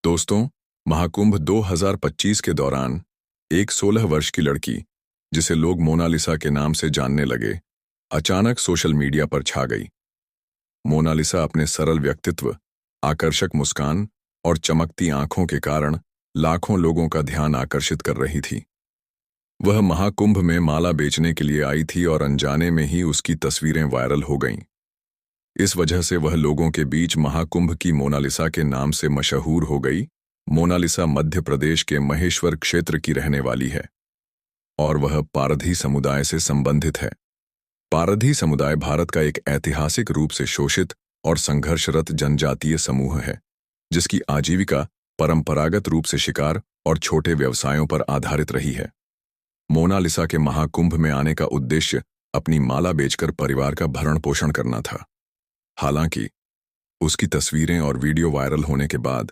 दोस्तों, महाकुंभ 2025 के दौरान एक 16 वर्ष की लड़की, जिसे लोग मोनालिसा के नाम से जानने लगे, अचानक सोशल मीडिया पर छा गई। मोनालिसा अपने सरल व्यक्तित्व, आकर्षक मुस्कान और चमकती आंखों के कारण लाखों लोगों का ध्यान आकर्षित कर रही थी। वह महाकुंभ में माला बेचने के लिए आई थी और अनजाने में ही उसकी तस्वीरें वायरल हो गईं। इस वजह से वह लोगों के बीच महाकुंभ की मोनालिसा के नाम से मशहूर हो गई। मोनालिसा मध्य प्रदेश के महेश्वर क्षेत्र की रहने वाली है और वह पारधी समुदाय से संबंधित है। पारधी समुदाय भारत का एक ऐतिहासिक रूप से शोषित और संघर्षरत जनजातीय समूह है, जिसकी आजीविका परंपरागत रूप से शिकार और छोटे व्यवसायों पर आधारित रही है। मोनालिसा के महाकुंभ में आने का उद्देश्य अपनी माला बेचकर परिवार का भरण पोषण करना था। हालांकि उसकी तस्वीरें और वीडियो वायरल होने के बाद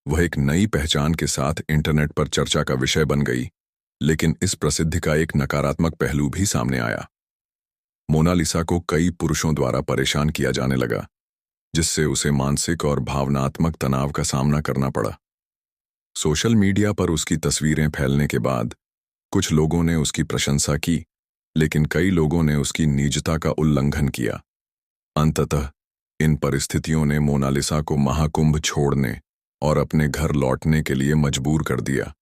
वह एक नई पहचान के साथ इंटरनेट पर चर्चा का विषय बन गई, लेकिन इस प्रसिद्धि का एक नकारात्मक पहलू भी सामने आया। मोनालिसा को कई पुरुषों द्वारा परेशान किया जाने लगा, जिससे उसे मानसिक और भावनात्मक तनाव का सामना करना पड़ा। सोशल मीडिया पर उसकी तस्वीरें फैलने के बाद कुछ लोगों ने उसकी प्रशंसा की, लेकिन कई लोगों ने उसकी निजता का उल्लंघन किया। अंततः इन परिस्थितियों ने मोनालिसा को महाकुंभ छोड़ने और अपने घर लौटने के लिए मजबूर कर दिया।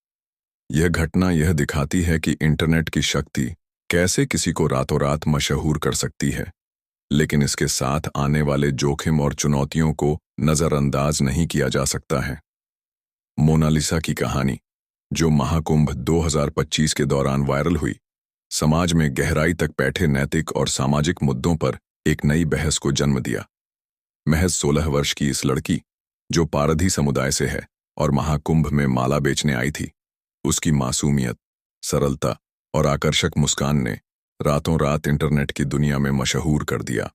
यह घटना यह दिखाती है कि इंटरनेट की शक्ति कैसे किसी को रातों रात मशहूर कर सकती है, लेकिन इसके साथ आने वाले जोखिम और चुनौतियों को नज़रअंदाज नहीं किया जा सकता है। मोनालिसा की कहानी, जो महाकुंभ 2025 के दौरान वायरल हुई, समाज में गहराई तक बैठे नैतिक और सामाजिक मुद्दों पर एक नई बहस को जन्म दिया। महज 16 वर्ष की इस लड़की, जो पारधी समुदाय से है और महाकुंभ में माला बेचने आई थी, उसकी मासूमियत, सरलता और आकर्षक मुस्कान ने रातों रात इंटरनेट की दुनिया में मशहूर कर दिया।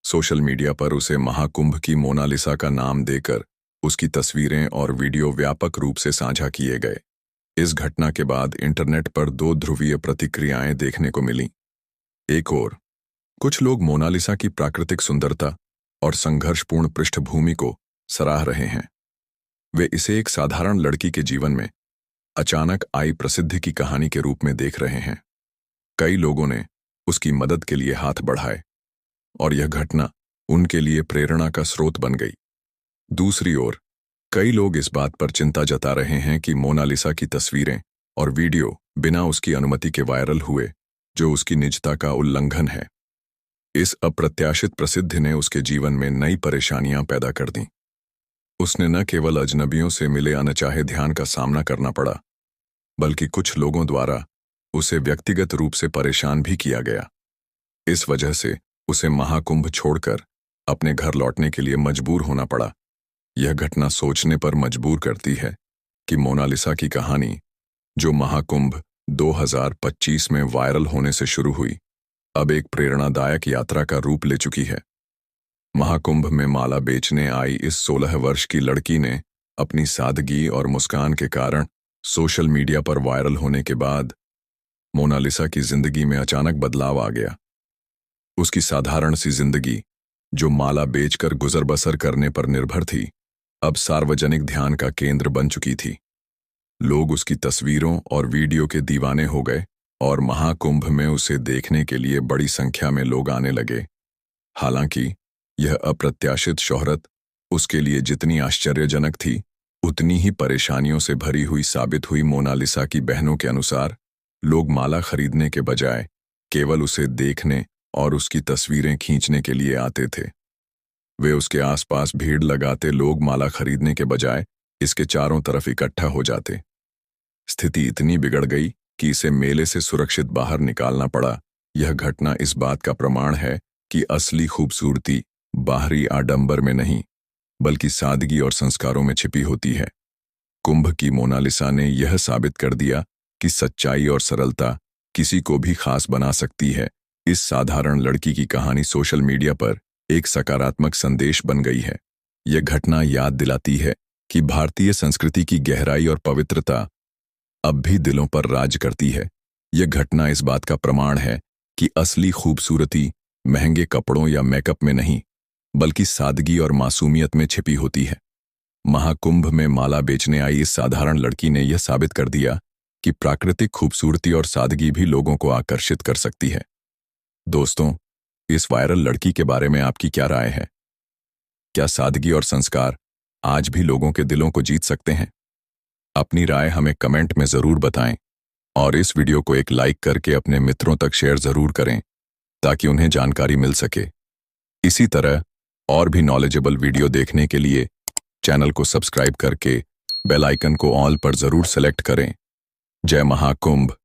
सोशल मीडिया पर उसे महाकुंभ की मोनालिसा का नाम देकर उसकी तस्वीरें और वीडियो व्यापक रूप से साझा किए गए। इस घटना के बाद इंटरनेट पर दो ध्रुवीय प्रतिक्रियाएं देखने को मिलीं। एक ओर कुछ लोग मोनालिसा की प्राकृतिक सुंदरता और संघर्षपूर्ण पृष्ठभूमि को सराह रहे हैं। वे इसे एक साधारण लड़की के जीवन में अचानक आई प्रसिद्धि की कहानी के रूप में देख रहे हैं। कई लोगों ने उसकी मदद के लिए हाथ बढ़ाए और यह घटना उनके लिए प्रेरणा का स्रोत बन गई। दूसरी ओर कई लोग इस बात पर चिंता जता रहे हैं कि मोनालिसा की तस्वीरें और वीडियो बिना उसकी अनुमति के वायरल हुए, जो उसकी निजता का उल्लंघन है। इस अप्रत्याशित प्रसिद्धि ने उसके जीवन में नई परेशानियां पैदा कर दीं। उसने न केवल अजनबियों से मिले अनचाहे ध्यान का सामना करना पड़ा, बल्कि कुछ लोगों द्वारा उसे व्यक्तिगत रूप से परेशान भी किया गया। इस वजह से उसे महाकुंभ छोड़कर अपने घर लौटने के लिए मजबूर होना पड़ा। यह घटना सोचने पर मजबूर करती है कि मोनालिसा की कहानी, जो महाकुंभ 2025 में वायरल होने से शुरू हुई, अब एक प्रेरणादायक यात्रा का रूप ले चुकी है। महाकुंभ में माला बेचने आई इस 16 वर्ष की लड़की ने अपनी सादगी और मुस्कान के कारण सोशल मीडिया पर वायरल होने के बाद मोनालिसा की जिंदगी में अचानक बदलाव आ गया। उसकी साधारण सी जिंदगी, जो माला बेचकर गुजर बसर करने पर निर्भर थी, अब सार्वजनिक ध्यान का केंद्र बन चुकी थी। लोग उसकी तस्वीरों और वीडियो के दीवाने हो गए और महाकुंभ में उसे देखने के लिए बड़ी संख्या में लोग आने लगे। हालांकि यह अप्रत्याशित शोहरत उसके लिए जितनी आश्चर्यजनक थी, उतनी ही परेशानियों से भरी हुई साबित हुई। मोनालिसा की बहनों के अनुसार लोग माला खरीदने के बजाय केवल उसे देखने और उसकी तस्वीरें खींचने के लिए आते थे। वे उसके आसपास भीड़ लगाते लोग माला खरीदने के बजाय इसके चारों तरफ इकट्ठा हो जाते। स्थिति इतनी बिगड़ गई कि इसे मेले से सुरक्षित बाहर निकालना पड़ा। यह घटना इस बात का प्रमाण है कि असली खूबसूरती बाहरी आडंबर में नहीं, बल्कि सादगी और संस्कारों में छिपी होती है। कुंभ की मोनालिसा ने यह साबित कर दिया कि सच्चाई और सरलता किसी को भी खास बना सकती है। इस साधारण लड़की की कहानी सोशल मीडिया पर एक सकारात्मक संदेश बन गई है। यह घटना याद दिलाती है कि भारतीय संस्कृति की गहराई और पवित्रता अब भी दिलों पर राज करती है। यह घटना इस बात का प्रमाण है कि असली खूबसूरती महंगे कपड़ों या मेकअप में नहीं, बल्कि सादगी और मासूमियत में छिपी होती है। महाकुंभ में माला बेचने आई इस साधारण लड़की ने यह साबित कर दिया कि प्राकृतिक खूबसूरती और सादगी भी लोगों को आकर्षित कर सकती है। दोस्तों, इस वायरल लड़की के बारे में आपकी क्या राय है? क्या सादगी और संस्कार आज भी लोगों के दिलों को जीत सकते हैं? अपनी राय हमें कमेंट में जरूर बताएं और इस वीडियो को एक लाइक करके अपने मित्रों तक शेयर जरूर करें ताकि उन्हें जानकारी मिल सके। इसी तरह और भी नॉलेजेबल वीडियो देखने के लिए चैनल को सब्सक्राइब करके बेल आइकन को ऑल पर जरूर सेलेक्ट करें। जय महाकुंभ।